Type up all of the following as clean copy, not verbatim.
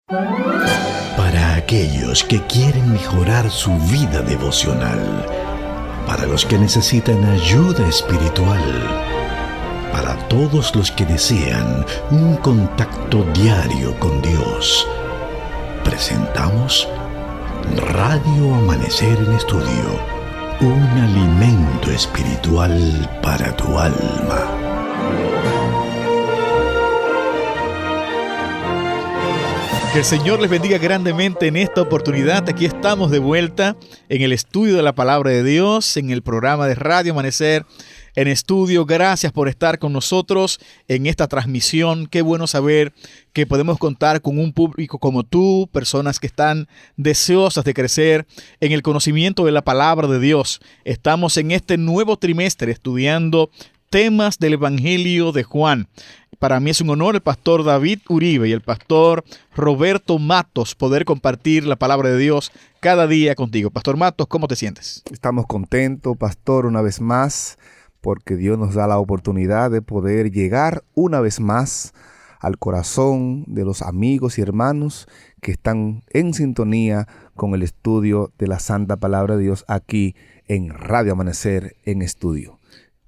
Para aquellos que quieren mejorar su vida devocional, para los que necesitan ayuda espiritual, para todos los que desean un contacto diario con Dios, presentamos Radio Amanecer en Estudio, un alimento espiritual para tu alma. Que el Señor les bendiga grandemente en esta oportunidad. Aquí estamos de vuelta en el estudio de la Palabra de Dios, en el programa de Radio Amanecer en Estudio. Gracias por estar con nosotros en esta transmisión. Qué bueno saber que podemos contar con un público como tú, personas que están deseosas de crecer en el conocimiento de la Palabra de Dios. Estamos en este nuevo trimestre estudiando temas del Evangelio de Juan. Para mí es un honor, el pastor David Uribe y el pastor Roberto Matos, poder compartir la palabra de Dios cada día contigo. Pastor Matos, ¿cómo te sientes? Estamos contentos, pastor, una vez más, porque Dios nos da la oportunidad de poder llegar una vez más al corazón de los amigos y hermanos que están en sintonía con el estudio de la Santa Palabra de Dios aquí en Radio Amanecer en Estudio.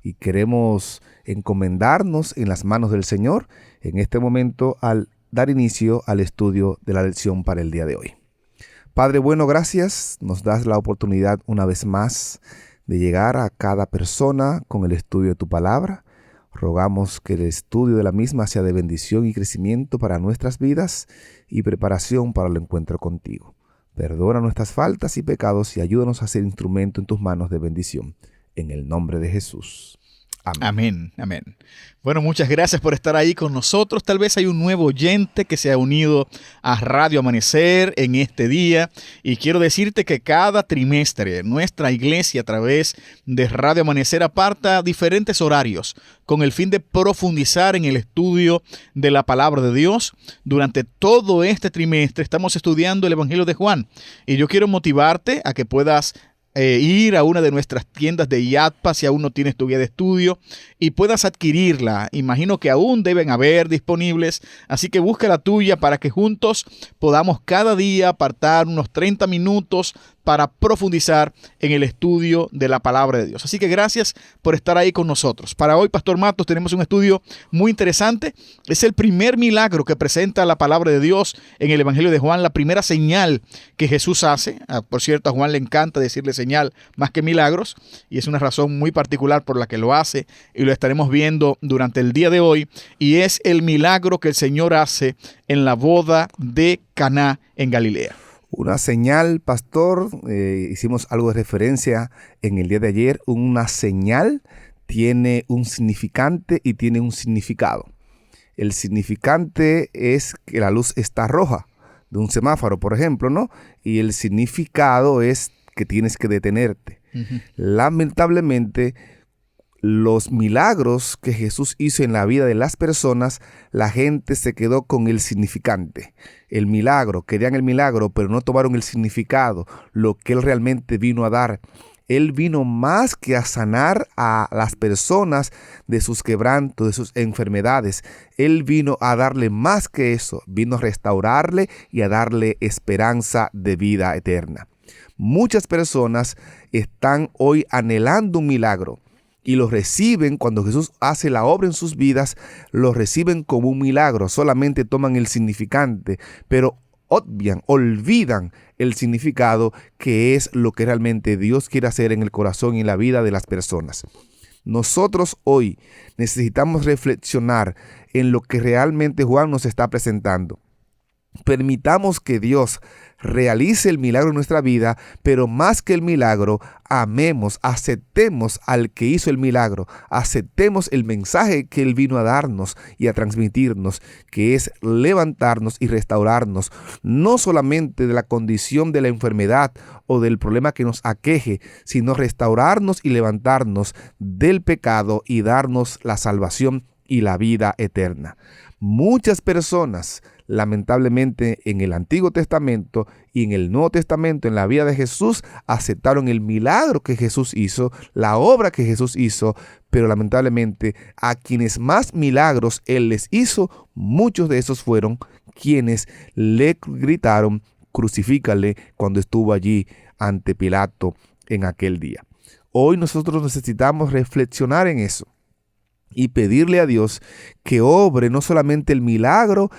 Y queremos encomendarnos en las manos del Señor en este momento al dar inicio al estudio de la lección para el día de hoy. Padre bueno, gracias. Nos das la oportunidad una vez más de llegar a cada persona con el estudio de tu palabra. Rogamos que el estudio de la misma sea de bendición y crecimiento para nuestras vidas y preparación para el encuentro contigo. Perdona nuestras faltas y pecados y ayúdanos a ser instrumento en tus manos de bendición. En el nombre de Jesús. Amén. Amén, amén. Bueno, muchas gracias por estar ahí con nosotros. Tal vez hay un nuevo oyente que se ha unido a Radio Amanecer en este día. Y quiero decirte que cada trimestre nuestra iglesia a través de Radio Amanecer aparta diferentes horarios con el fin de profundizar en el estudio de la Palabra de Dios. Durante todo este trimestre estamos estudiando el Evangelio de Juan. Y yo quiero motivarte a que puedas ir a una de nuestras tiendas de IATPA si aún no tienes tu guía de estudio y puedas adquirirla. Imagino que aún deben haber disponibles, así que busca la tuya para que juntos podamos cada día apartar unos 30 minutos para profundizar en el estudio de la Palabra de Dios. Así que gracias por estar ahí con nosotros. Para hoy, Pastor Matos, tenemos un estudio muy interesante. Es el primer milagro que presenta la Palabra de Dios en el Evangelio de Juan, la primera señal que Jesús hace. Por cierto, a Juan le encanta decirle señal más que milagros, y es una razón muy particular por la que lo hace, y lo estaremos viendo durante el día de hoy, y es el milagro que el Señor hace en la boda de Caná en Galilea. Una señal, pastor, hicimos algo de referencia en el día de ayer. Una señal tiene un significante y tiene un significado. El significante es que la luz está roja de un semáforo, por ejemplo, ¿no? Y el significado es que tienes que detenerte. Uh-huh. Lamentablemente, los milagros que Jesús hizo en la vida de las personas, la gente se quedó con el significante. El milagro, querían el milagro, pero no tomaron el significado, lo que Él realmente vino a dar. Él vino más que a sanar a las personas de sus quebrantos, de sus enfermedades. Él vino a darle más que eso, vino a restaurarle y a darle esperanza de vida eterna. Muchas personas están hoy anhelando un milagro. Y lo reciben cuando Jesús hace la obra en sus vidas, lo reciben como un milagro. Solamente toman el significante, pero olvidan el significado que es lo que realmente Dios quiere hacer en el corazón y en la vida de las personas. Nosotros hoy necesitamos reflexionar en lo que realmente Juan nos está presentando. Permitamos que Dios realice el milagro en nuestra vida, pero más que el milagro, amemos, aceptemos al que hizo el milagro, aceptemos el mensaje que Él vino a darnos y a transmitirnos, que es levantarnos y restaurarnos, no solamente de la condición de la enfermedad o del problema que nos aqueje, sino restaurarnos y levantarnos del pecado y darnos la salvación y la vida eterna. Muchas personas Lamentablemente, en el Antiguo Testamento y en el Nuevo Testamento, en la vida de Jesús, aceptaron el milagro que Jesús hizo, la obra que Jesús hizo, pero lamentablemente a quienes más milagros Él les hizo, muchos de esos fueron quienes le gritaron: crucifícale, cuando estuvo allí ante Pilato en aquel día. Hoy nosotros necesitamos reflexionar en eso y pedirle a Dios que obre no solamente el milagro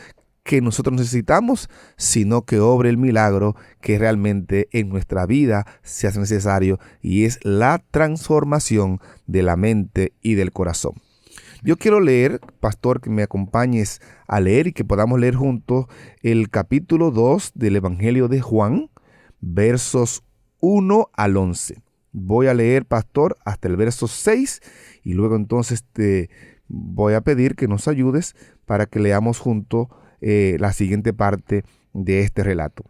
que nosotros necesitamos, sino que obre el milagro que realmente en nuestra vida se hace necesario, y es la transformación de la mente y del corazón. Yo quiero leer, pastor, que me acompañes a leer y que podamos leer juntos el capítulo 2 del Evangelio de Juan, versos 1 al 11. Voy a leer, pastor, hasta el verso 6 y luego entonces te voy a pedir que nos ayudes para que leamos juntos la siguiente parte de este relato.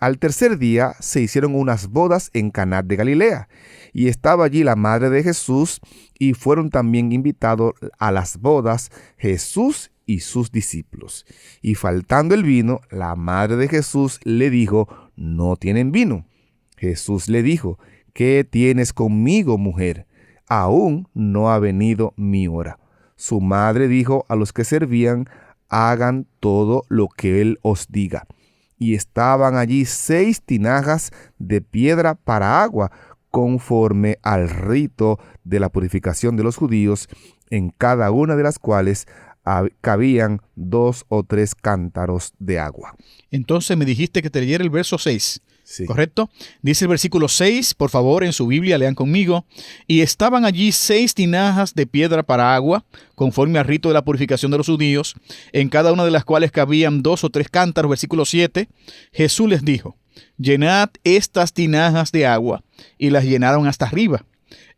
Al tercer día se hicieron unas bodas en Caná de Galilea, y estaba allí la madre de Jesús, y fueron también invitados a las bodas Jesús y sus discípulos. Y faltando el vino, la madre de Jesús le dijo: no tienen vino. Jesús le dijo: ¿qué tienes conmigo, mujer? Aún no ha venido mi hora. Su madre dijo a los que servían: hagan todo lo que él os diga. Y estaban allí 6 tinajas de piedra para agua, conforme al rito de la purificación de los judíos, en cada una de las cuales cabían 2 o 3 cántaros de agua. Entonces me dijiste que te leyera el verso 6. Sí. ¿Correcto? Dice el versículo 6, por favor, en su Biblia, lean conmigo. Y estaban allí 6 tinajas de piedra para agua, conforme al rito de la purificación de los judíos, en cada una de las cuales cabían 2 o 3 cántaros. Versículo 7, Jesús les dijo: llenad estas tinajas de agua, y las llenaron hasta arriba.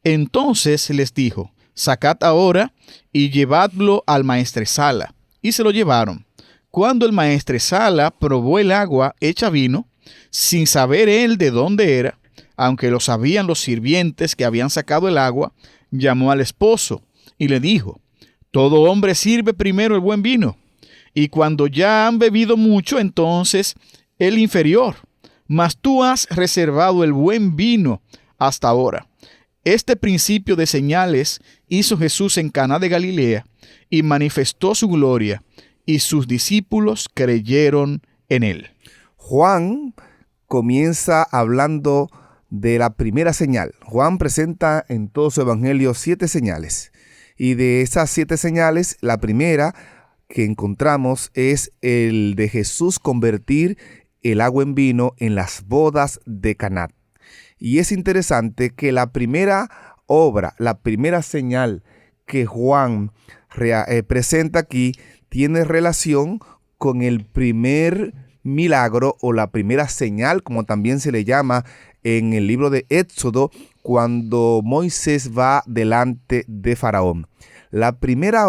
Entonces les dijo: sacad ahora y llevadlo al maestresala. Y se lo llevaron. Cuando el maestresala probó el agua hecha vino, sin saber él de dónde era, aunque lo sabían los sirvientes que habían sacado el agua, llamó al esposo y le dijo: todo hombre sirve primero el buen vino, y cuando ya han bebido mucho, entonces el inferior. Mas tú has reservado el buen vino hasta ahora. Este principio de señales hizo Jesús en Caná de Galilea, y manifestó su gloria, y sus discípulos creyeron en él. Juan comienza hablando de la primera señal. Juan presenta en todo su evangelio 7 señales. Y de esas 7 señales, la primera que encontramos es el de Jesús convertir el agua en vino en las bodas de Caná. Y es interesante que la primera obra, la primera señal que Juan presenta aquí, tiene relación con el primer milagro o la primera señal, como también se le llama en el libro de Éxodo, cuando Moisés va delante de Faraón. La primera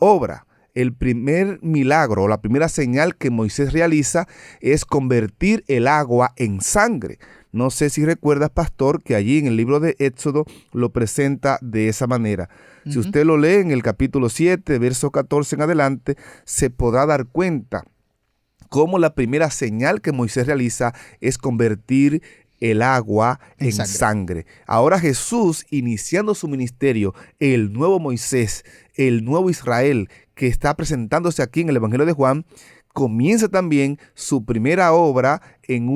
obra, el primer milagro o la primera señal que Moisés realiza es convertir el agua en sangre. No sé si recuerdas, pastor, que allí en el libro de Éxodo lo presenta de esa manera. Si usted lo lee en el capítulo 7, verso 14 en adelante, se podrá dar cuenta cómo la primera señal que Moisés realiza es convertir el agua en sangre. Ahora Jesús, iniciando su ministerio, el nuevo Moisés, el nuevo Israel que está presentándose aquí en el Evangelio de Juan, comienza también su primera obra en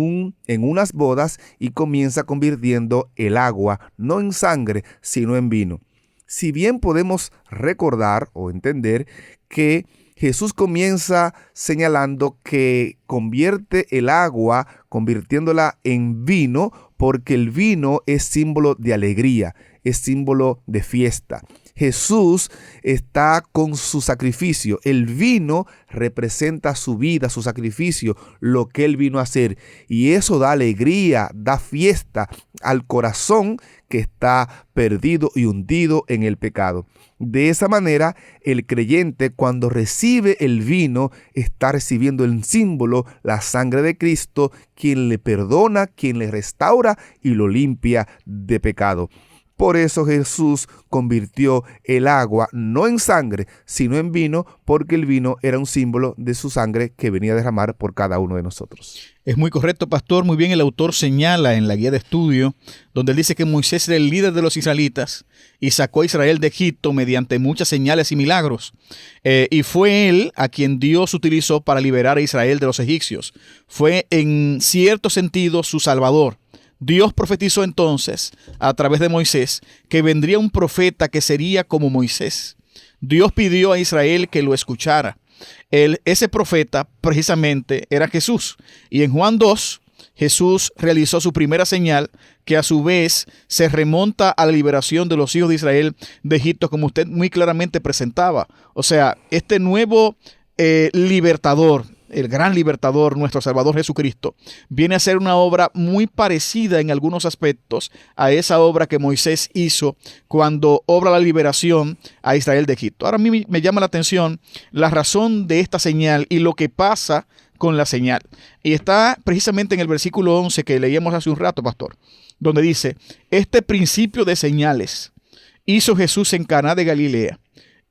unas bodas, y comienza convirtiendo el agua no en sangre, sino en vino. Si bien podemos recordar o entender que Jesús comienza señalando que convierte el agua, convirtiéndola en vino, porque el vino es símbolo de alegría, es símbolo de fiesta. Jesús está con su sacrificio. El vino representa su vida, su sacrificio, lo que él vino a hacer. Y eso da alegría, da fiesta al corazón que está perdido y hundido en el pecado. De esa manera, el creyente, cuando recibe el vino, está recibiendo el símbolo, la sangre de Cristo, quien le perdona, quien le restaura y lo limpia de pecado. Por eso Jesús convirtió el agua no en sangre, sino en vino, porque el vino era un símbolo de su sangre que venía a derramar por cada uno de nosotros. Es muy correcto, pastor. Muy bien, el autor señala en la guía de estudio, donde él dice que Moisés era el líder de los israelitas y sacó a Israel de Egipto mediante muchas señales y milagros. Y fue él a quien Dios utilizó para liberar a Israel de los egipcios. Fue en cierto sentido su salvador. Dios profetizó entonces a través de Moisés que vendría un profeta que sería como Moisés. Dios pidió a Israel que lo escuchara. Ese profeta precisamente era Jesús. Y en Juan 2, Jesús realizó su primera señal, que a su vez se remonta a la liberación de los hijos de Israel de Egipto, como usted muy claramente presentaba. O sea, este nuevo libertador, el gran libertador, nuestro Salvador Jesucristo, viene a ser una obra muy parecida en algunos aspectos a esa obra que Moisés hizo cuando obra la liberación a Israel de Egipto. Ahora a mí me llama la atención la razón de esta señal y lo que pasa con la señal. Y está precisamente en el versículo 11 que leíamos hace un rato, pastor, donde dice: este principio de señales hizo Jesús en Caná de Galilea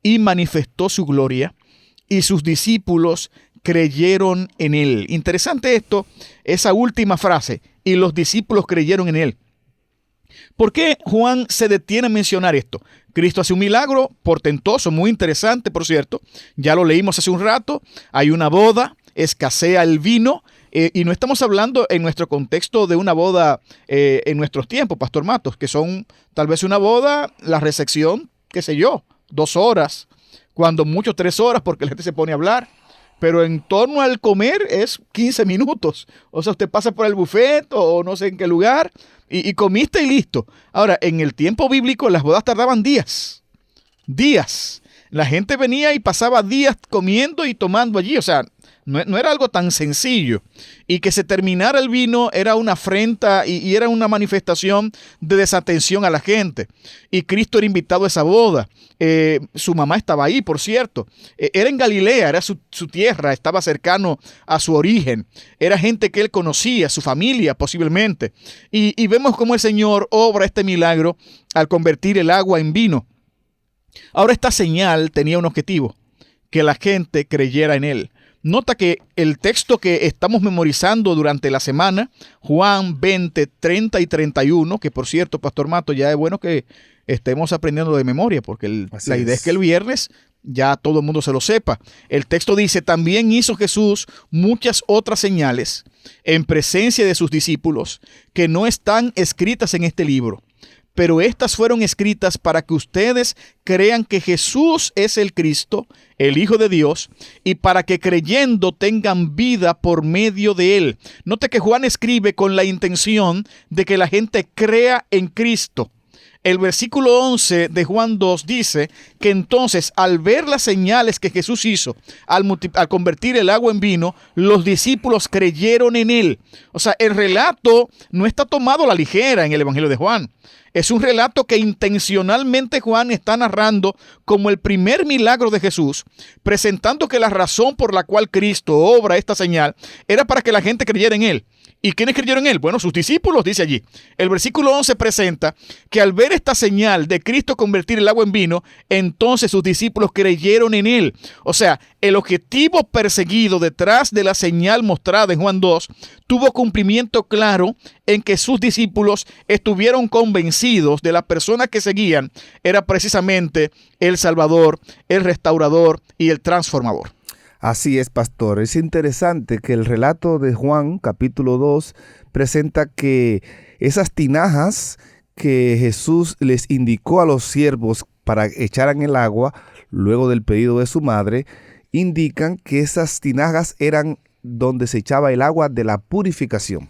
y manifestó su gloria, y sus discípulos creyeron en él. Interesante esto, esa última frase, y los discípulos creyeron en él. ¿Por qué Juan se detiene a mencionar esto? Cristo hace un milagro portentoso, muy interesante, por cierto. Ya lo leímos hace un rato. Hay una boda, escasea el vino, y no estamos hablando en nuestro contexto de una boda en nuestros tiempos, Pastor Matos, que son tal vez una boda, la recepción, qué sé yo, 2 horas, cuando mucho 3 horas, porque la gente se pone a hablar. Pero en torno al comer es 15 minutos. O sea, usted pasa por el buffet o no sé en qué lugar y comiste y listo. Ahora, en el tiempo bíblico las bodas tardaban días. Días. La gente venía y pasaba días comiendo y tomando allí. O sea, no era algo tan sencillo. Y que se terminara el vino era una afrenta y era una manifestación de desatención a la gente. Y Cristo era invitado a esa boda. Su mamá estaba ahí, por cierto. Era en Galilea, era su tierra, estaba cercano a su origen. Era gente que él conocía, su familia posiblemente. Y vemos cómo el Señor obra este milagro al convertir el agua en vino. Ahora, esta señal tenía un objetivo: que la gente creyera en él. Nota que el texto que estamos memorizando durante la semana, Juan 20, 30 y 31, que por cierto, Pastor Mato, ya es bueno que estemos aprendiendo de memoria, porque la idea es que el viernes ya todo el mundo se lo sepa. El texto dice: también hizo Jesús muchas otras señales en presencia de sus discípulos, que no están escritas en este libro. Pero estas fueron escritas para que ustedes crean que Jesús es el Cristo, el Hijo de Dios, y para que creyendo tengan vida por medio de él. Note que Juan escribe con la intención de que la gente crea en Cristo. El versículo 11 de Juan 2 dice que entonces, al ver las señales que Jesús hizo, al convertir el agua en vino, los discípulos creyeron en él. O sea, el relato no está tomado a la ligera en el Evangelio de Juan. Es un relato que intencionalmente Juan está narrando como el primer milagro de Jesús, presentando que la razón por la cual Cristo obra esta señal era para que la gente creyera en él. ¿Y quiénes creyeron en él? Bueno, sus discípulos, dice allí. El versículo 11 presenta que al ver esta señal de Cristo convertir el agua en vino, entonces sus discípulos creyeron en él. O sea, el objetivo perseguido detrás de la señal mostrada en Juan 2 tuvo cumplimiento claro en que sus discípulos estuvieron convencidos de la persona que seguían era precisamente el Salvador, el Restaurador y el Transformador. Así es, pastor. Es interesante que el relato de Juan, capítulo 2, presenta que esas tinajas que Jesús les indicó a los siervos para echaran el agua, luego del pedido de su madre, indican que esas tinajas eran donde se echaba el agua de la purificación.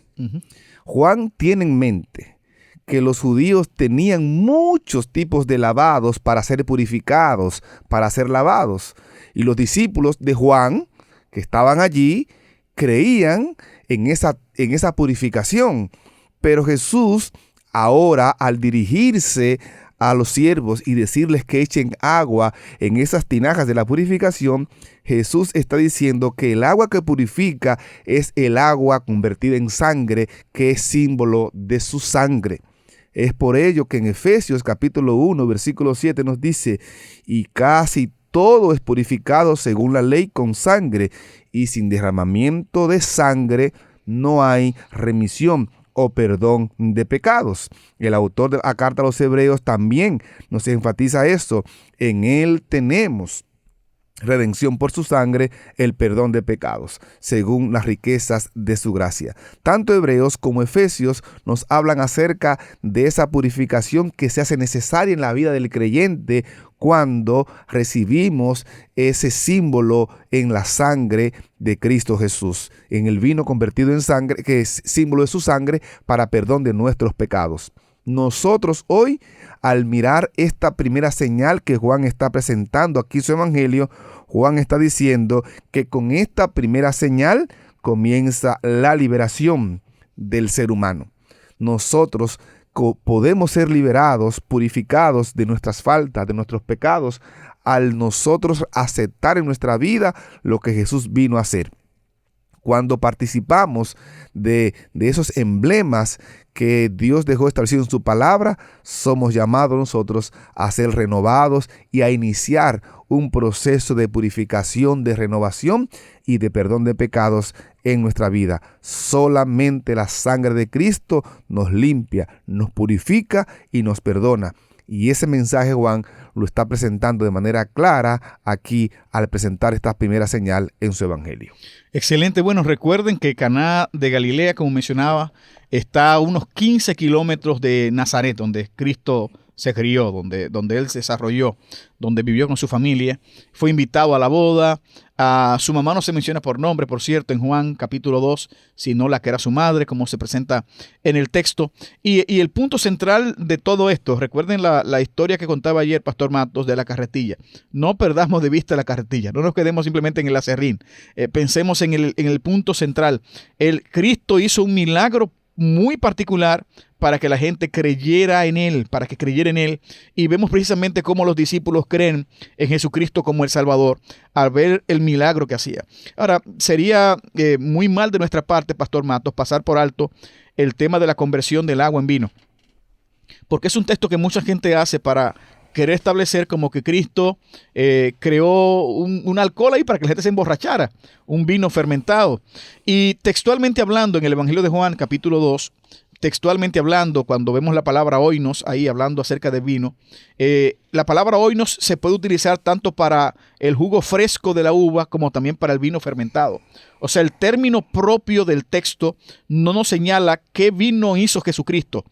Juan tiene en mente que los judíos tenían muchos tipos de lavados para ser purificados, para ser lavados. Y los discípulos de Juan, que estaban allí, creían en esa purificación. Pero Jesús, ahora, al dirigirse a los siervos y decirles que echen agua en esas tinajas de la purificación, Jesús está diciendo que el agua que purifica es el agua convertida en sangre, que es símbolo de su sangre. Es por ello que en Efesios capítulo 1, versículo 7 nos dice: y casi todo es purificado según la ley con sangre, y sin derramamiento de sangre no hay remisión o perdón de pecados. El autor de la carta a los Hebreos también nos enfatiza esto: en él tenemos redención por su sangre, el perdón de pecados, según las riquezas de su gracia. Tanto Hebreos como Efesios nos hablan acerca de esa purificación que se hace necesaria en la vida del creyente cuando recibimos ese símbolo en la sangre de Cristo Jesús, en el vino convertido en sangre, que es símbolo de su sangre para perdón de nuestros pecados. Nosotros hoy, al mirar esta primera señal que Juan está presentando aquí en su evangelio, Juan está diciendo que con esta primera señal comienza la liberación del ser humano. Nosotros podemos ser liberados, purificados de nuestras faltas, de nuestros pecados, al nosotros aceptar en nuestra vida lo que Jesús vino a hacer. Cuando participamos de esos emblemas que Dios dejó establecido en su palabra, somos llamados nosotros a ser renovados y a iniciar un proceso de purificación, de renovación y de perdón de pecados en nuestra vida. Solamente la sangre de Cristo nos limpia, nos purifica y nos perdona. Y ese mensaje Juan lo está presentando de manera clara aquí al presentar esta primera señal en su evangelio. Excelente. Bueno, recuerden que Caná de Galilea, como mencionaba, está a unos 15 kilómetros de Nazaret, donde Cristo se crió, donde él se desarrolló, donde vivió con su familia. Fue invitado a la boda. A su mamá no se menciona por nombre, por cierto, en Juan capítulo 2, sino la que era su madre, como se presenta en el texto. Y el punto central de todo esto, recuerden la historia que contaba ayer Pastor Matos de la carretilla. No perdamos de vista la carretilla, no nos quedemos simplemente en el aserrín. Pensemos en el punto central. El Cristo hizo un milagro muy particular para que la gente creyera en él, y vemos precisamente cómo los discípulos creen en Jesucristo como el Salvador al ver el milagro que hacía. Ahora, sería muy mal de nuestra parte, Pastor Matos, pasar por alto el tema de la conversión del agua en vino, porque es un texto que mucha gente hace para querer establecer como que Cristo creó un alcohol ahí para que la gente se emborrachara, un vino fermentado. Y textualmente hablando, en el Evangelio de Juan, capítulo 2, textualmente hablando, cuando vemos la palabra oinos, ahí hablando acerca de vino, la palabra oinos se puede utilizar tanto para el jugo fresco de la uva como también para el vino fermentado. O sea, el término propio del texto no nos señala qué vino hizo Jesucristo.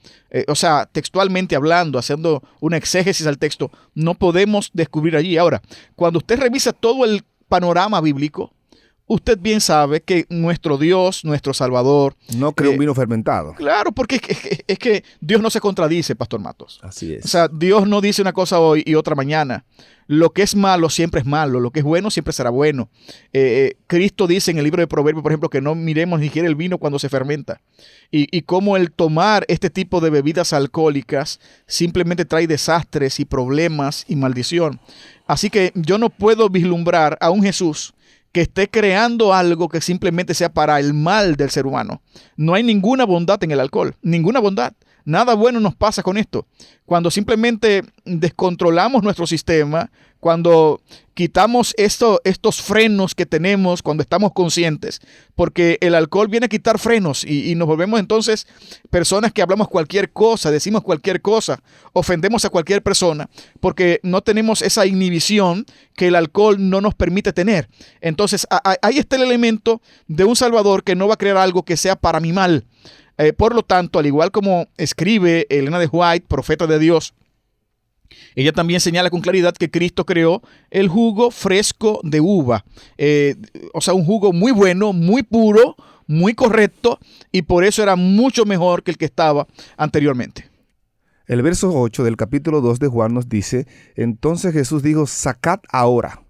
O sea, textualmente hablando, haciendo una exégesis al texto, no podemos descubrir allí. Ahora, cuando usted revisa todo el panorama bíblico, usted bien sabe que nuestro Dios, nuestro Salvador, no creó un vino fermentado. Claro, porque es que Dios no se contradice, Pastor Matos. Así es. O sea, Dios no dice una cosa hoy y otra mañana. Lo que es malo siempre es malo, lo que es bueno siempre será bueno. Cristo dice en el libro de Proverbios, por ejemplo, que no miremos ni siquiera el vino cuando se fermenta. Y cómo el tomar este tipo de bebidas alcohólicas simplemente trae desastres y problemas y maldición. Así que yo no puedo vislumbrar a un Jesús que esté creando algo que simplemente sea para el mal del ser humano. No hay ninguna bondad en el alcohol, ninguna bondad. Nada bueno nos pasa con esto. Cuando simplemente descontrolamos nuestro sistema, cuando quitamos estos frenos que tenemos cuando estamos conscientes, porque el alcohol viene a quitar frenos y nos volvemos entonces personas que hablamos cualquier cosa, decimos cualquier cosa, ofendemos a cualquier persona, porque no tenemos esa inhibición que el alcohol no nos permite tener. Entonces ahí está el elemento de un Salvador que no va a crear algo que sea para mi mal. Por lo tanto, al igual como escribe Elena de White, profeta de Dios, ella también señala con claridad que Cristo creó el jugo fresco de uva. O sea, un jugo muy bueno, muy puro, muy correcto, y por eso era mucho mejor que el que estaba anteriormente. El verso 8 del capítulo 2 de Juan nos dice: entonces Jesús dijo, sacad ahora.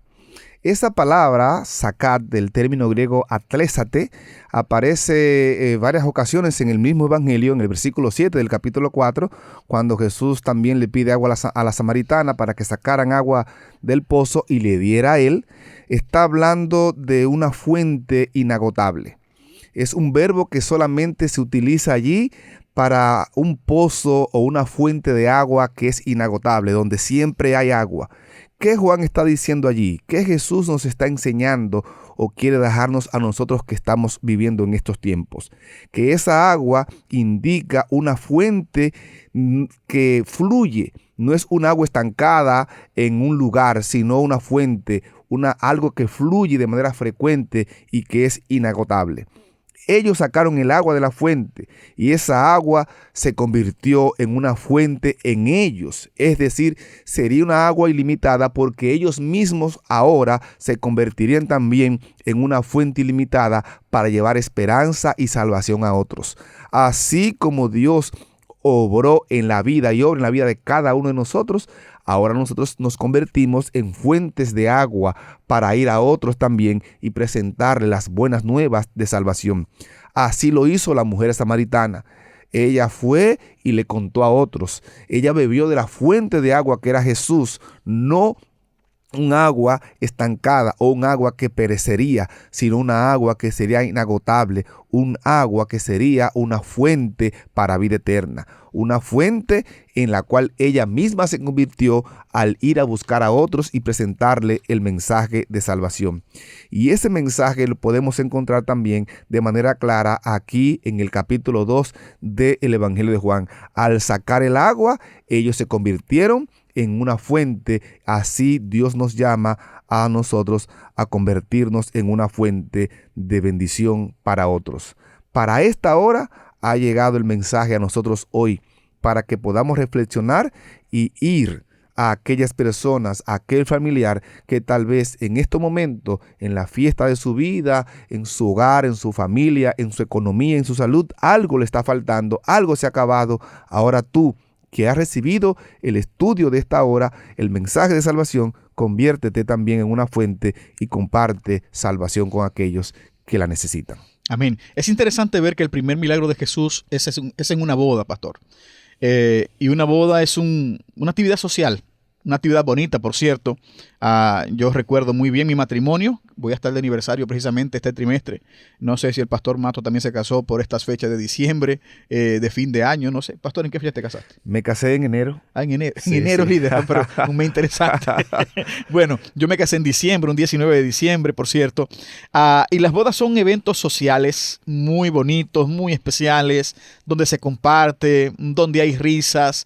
Esa palabra, sacad, del término griego atlésate, aparece varias ocasiones en el mismo evangelio, en el versículo 7 del capítulo 4, cuando Jesús también le pide agua a la samaritana para que sacaran agua del pozo y le diera a él. Está hablando de una fuente inagotable. Es un verbo que solamente se utiliza allí para un pozo o una fuente de agua que es inagotable, donde siempre hay agua. ¿Qué Juan está diciendo allí? ¿Qué Jesús nos está enseñando o quiere dejarnos a nosotros que estamos viviendo en estos tiempos? Que esa agua indica una fuente que fluye. No es un agua estancada en un lugar, sino una fuente, algo que fluye de manera frecuente y que es inagotable. Ellos sacaron el agua de la fuente y esa agua se convirtió en una fuente en ellos. Es decir, sería una agua ilimitada porque ellos mismos ahora se convertirían también en una fuente ilimitada para llevar esperanza y salvación a otros. Así como Dios obró en la vida y obra en la vida de cada uno de nosotros, ahora nosotros nos convertimos en fuentes de agua para ir a otros también y presentarles las buenas nuevas de salvación. Así lo hizo la mujer samaritana. Ella fue y le contó a otros. Ella bebió de la fuente de agua que era Jesús, no un agua estancada o un agua que perecería, sino una agua que sería inagotable, un agua que sería una fuente para vida eterna, una fuente en la cual ella misma se convirtió al ir a buscar a otros y presentarle el mensaje de salvación. Y ese mensaje lo podemos encontrar también de manera clara aquí en el capítulo 2 del Evangelio de Juan. Al sacar el agua, ellos se convirtieron en una fuente. Así Dios nos llama a nosotros a convertirnos en una fuente de bendición para otros. Para esta hora ha llegado el mensaje a nosotros hoy, para que podamos reflexionar y ir a aquellas personas, a aquel familiar que tal vez en este momento, en la fiesta de su vida, en su hogar, en su familia, en su economía, en su salud, algo le está faltando, algo se ha acabado. Ahora tú, que has recibido el estudio de esta hora, el mensaje de salvación, conviértete también en una fuente y comparte salvación con aquellos que la necesitan. Amén. Es interesante ver que el primer milagro de Jesús es en una boda, pastor. Y una boda es una actividad social, una actividad bonita, por cierto. Yo recuerdo muy bien mi matrimonio. Voy a estar de aniversario precisamente este trimestre. No sé si el pastor Mato también se casó por estas fechas de diciembre, de fin de año. No sé. Pastor, ¿en qué fecha te casaste? Me casé en enero. En enero. Sí, en enero sí. es ideal, pero un mes interesante. Bueno, yo me casé en diciembre, un 19 de diciembre, por cierto. Y las bodas son eventos sociales muy bonitos, muy especiales, donde se comparte, donde hay risas.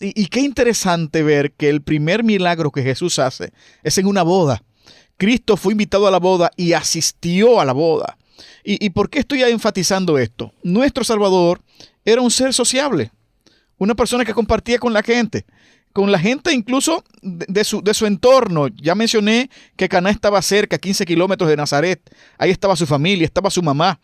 Y qué interesante ver que el primer milagro que Jesús hace es en una boda. Cristo fue invitado a la boda y asistió a la boda. ¿Y por qué estoy enfatizando esto? Nuestro Salvador era un ser sociable, una persona que compartía con la gente incluso de su entorno. Ya mencioné que Caná estaba cerca, 15 kilómetros de Nazaret. Ahí estaba su familia, estaba su mamá.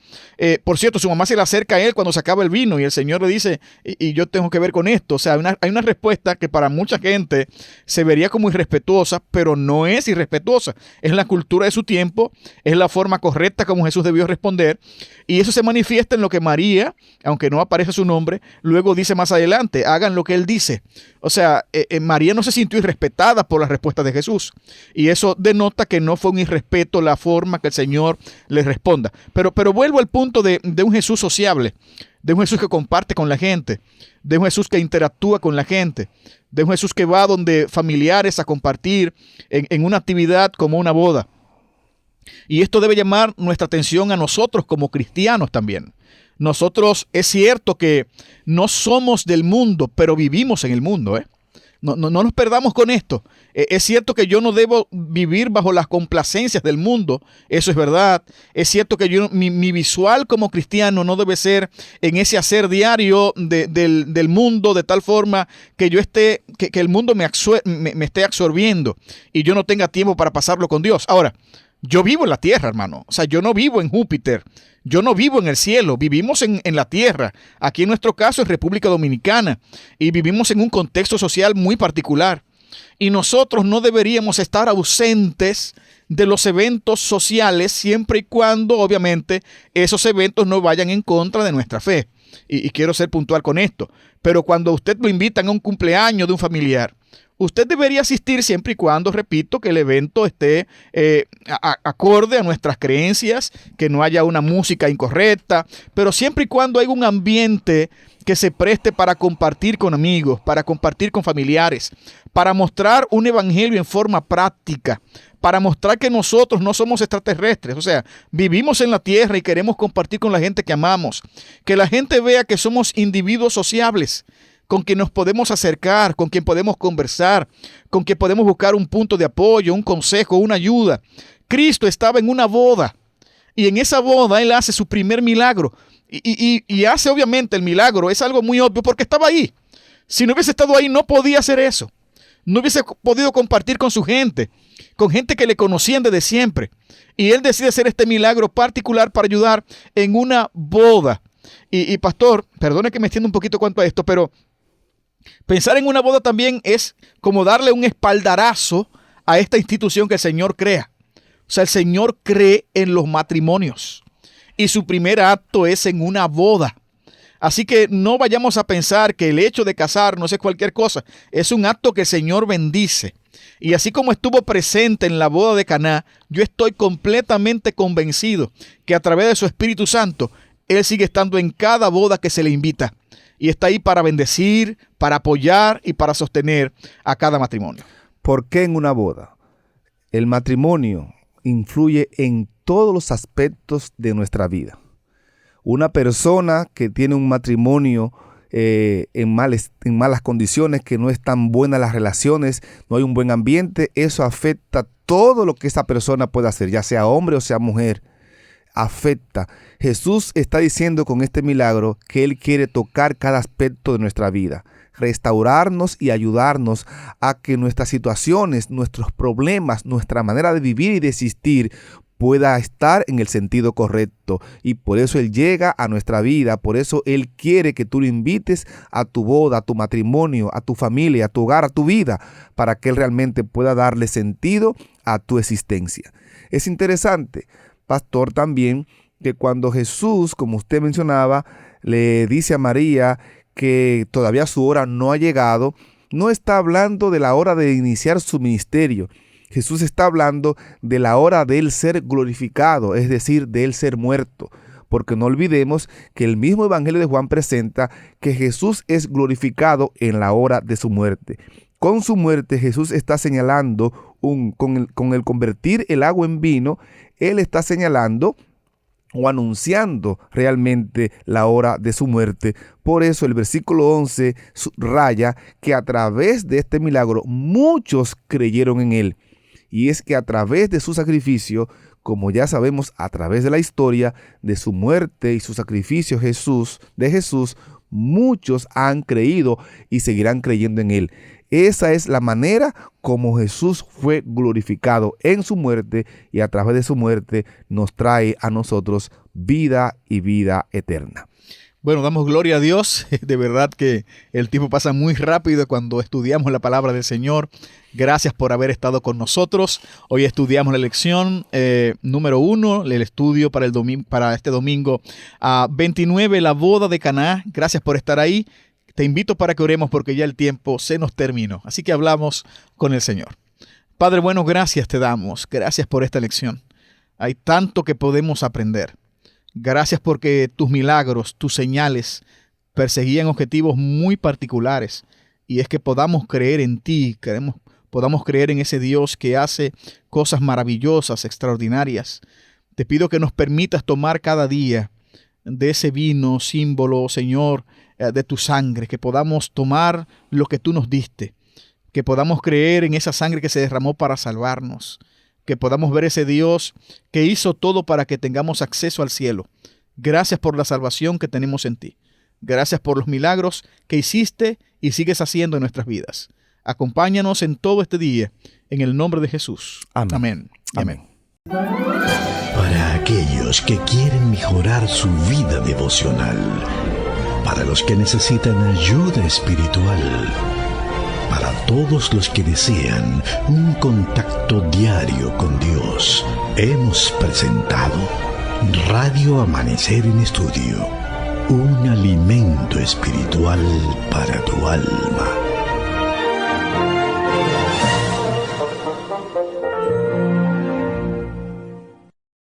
Por cierto, su mamá se le acerca a él cuando se acaba el vino y el Señor le dice, y yo tengo que ver con esto. O sea, hay una respuesta que para mucha gente se vería como irrespetuosa, pero no es irrespetuosa. Es la cultura de su tiempo, es la forma correcta como Jesús debió responder. Y eso se manifiesta en lo que María, aunque no aparece su nombre, luego dice más adelante, hagan lo que él dice. O sea, María no se sintió irrespetada por la respuesta de Jesús. Y eso denota que no fue un irrespeto la forma que el Señor le responda. Pero vuelvo al punto de un Jesús sociable, de un Jesús que comparte con la gente, de un Jesús que interactúa con la gente, de un Jesús que va donde familiares a compartir en una actividad como una boda. Y esto debe llamar nuestra atención a nosotros como cristianos también. Nosotros es cierto que no somos del mundo, pero vivimos en el mundo, ¿eh? No nos perdamos con esto. Es cierto que yo no debo vivir bajo las complacencias del mundo. Eso es verdad. Es cierto que mi visual como cristiano no debe ser en ese hacer diario del mundo de tal forma que yo que el mundo me esté absorbiendo y yo no tenga tiempo para pasarlo con Dios. Ahora, yo vivo en la tierra, hermano. O sea, yo no vivo en Júpiter. Yo no vivo en el cielo. Vivimos en la tierra. Aquí en nuestro caso en República Dominicana. Y vivimos en un contexto social muy particular. Y nosotros no deberíamos estar ausentes de los eventos sociales siempre y cuando, obviamente, esos eventos no vayan en contra de nuestra fe. Y quiero ser puntual con esto. Pero cuando usted lo invitan a un cumpleaños de un familiar, Usted debería asistir siempre y cuando, repito, que el evento esté acorde a nuestras creencias, que no haya una música incorrecta, pero siempre y cuando haya un ambiente que se preste para compartir con amigos, para compartir con familiares, para mostrar un evangelio en forma práctica, para mostrar que nosotros no somos extraterrestres, o sea, vivimos en la tierra y queremos compartir con la gente que amamos, que la gente vea que somos individuos sociables, con quien nos podemos acercar, con quien podemos conversar, con quien podemos buscar un punto de apoyo, un consejo, una ayuda. Cristo estaba en una boda y en esa boda Él hace su primer milagro y hace obviamente el milagro, es algo muy obvio porque estaba ahí. Si no hubiese estado ahí no podía hacer eso. No hubiese podido compartir con su gente, con gente que le conocían desde siempre. Y Él decide hacer este milagro particular para ayudar en una boda. Y pastor, perdone que me extienda un poquito cuanto a esto, pero pensar en una boda también es como darle un espaldarazo a esta institución que el Señor crea. O sea, el Señor cree en los matrimonios y su primer acto es en una boda. Así que no vayamos a pensar que el hecho de casarnos es cualquier cosa. Es un acto que el Señor bendice. Y así como estuvo presente en la boda de Caná, yo estoy completamente convencido que a través de su Espíritu Santo, Él sigue estando en cada boda que se le invita. Y está ahí para bendecir, para apoyar y para sostener a cada matrimonio. ¿Por qué en una boda? El matrimonio influye en todos los aspectos de nuestra vida. Una persona que tiene un matrimonio en malas condiciones, que no están buenas las relaciones, no hay un buen ambiente, eso afecta todo lo que esa persona puede hacer, ya sea hombre o sea mujer. Afecta. Jesús está diciendo con este milagro que Él quiere tocar cada aspecto de nuestra vida, restaurarnos y ayudarnos a que nuestras situaciones, nuestros problemas, nuestra manera de vivir y de existir pueda estar en el sentido correcto. Y por eso Él llega a nuestra vida, por eso Él quiere que tú lo invites a tu boda, a tu matrimonio, a tu familia, a tu hogar, a tu vida, para que Él realmente pueda darle sentido a tu existencia. Es interesante, pastor, también que cuando Jesús, como usted mencionaba, le dice a María que todavía su hora no ha llegado, no está hablando de la hora de iniciar su ministerio. Jesús está hablando de la hora de Él ser glorificado, es decir, de Él ser muerto. Porque no olvidemos que el mismo Evangelio de Juan presenta que Jesús es glorificado en la hora de su muerte. Con su muerte Jesús está señalando, con el convertir el agua en vino, Él está señalando o anunciando realmente la hora de su muerte. Por eso el versículo 11 subraya que a través de este milagro muchos creyeron en Él. Y es que a través de su sacrificio, como ya sabemos a través de la historia de su muerte y su sacrificio de Jesús, muchos han creído y seguirán creyendo en Él. Esa es la manera como Jesús fue glorificado en su muerte y a través de su muerte nos trae a nosotros vida y vida eterna. Bueno, damos gloria a Dios. De verdad que el tiempo pasa muy rápido cuando estudiamos la palabra del Señor. Gracias por haber estado con nosotros. Hoy estudiamos la lección número 1, el estudio para este domingo 29, la boda de Caná. Gracias por estar ahí. Te invito para que oremos porque ya el tiempo se nos terminó. Así que hablamos con el Señor. Padre bueno, gracias te damos. Gracias por esta lección. Hay tanto que podemos aprender. Gracias porque tus milagros, tus señales perseguían objetivos muy particulares. Y es que podamos creer en ti, podamos creer en ese Dios que hace cosas maravillosas, extraordinarias. Te pido que nos permitas tomar cada día de ese vino, símbolo, Señor, de tu sangre, que podamos tomar lo que tú nos diste, que podamos creer en esa sangre que se derramó para salvarnos, que podamos ver ese Dios que hizo todo para que tengamos acceso al cielo. Gracias por la salvación que tenemos en ti. Gracias por los milagros que hiciste y sigues haciendo en nuestras vidas. Acompáñanos en todo este día, en el nombre de Jesús. Amén. Amén. Para aquellos que quieren mejorar su vida devocional, para los que necesitan ayuda espiritual, para todos los que desean un contacto diario con Dios, hemos presentado Radio Amanecer en Estudio, un alimento espiritual para tu alma.